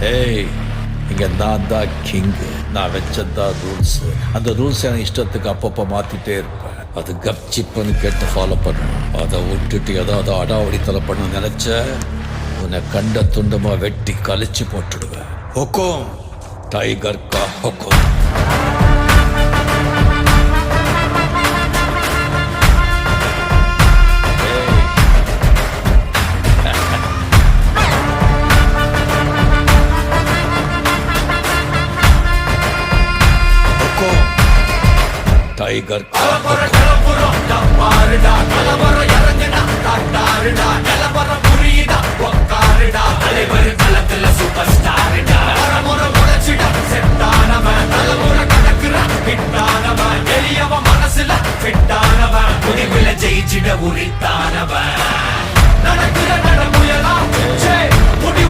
ஏய், இங்க நான் தான் கிங்கு. நான் வச்சதான் ரூல்ஸ். அந்த ரூல்ஸ் எனக்கு இஷ்டத்துக்கு அப்பப்போ மாத்திட்டே இருப்பேன். அது கப்சிப்புன்னு கேட்டு ஃபாலோ பண்ணணும். அதை விட்டுட்டு ஏதாவது அடாவடித்தலை பண்ண நினைச்ச உன்னை கண்ட துண்டமா வெட்டி கழிச்சு போட்டுடுவேன். ஹொக்கோம், டைகர் கா ஹொக்கோம். டைகர் கா ஹொக்கோம்.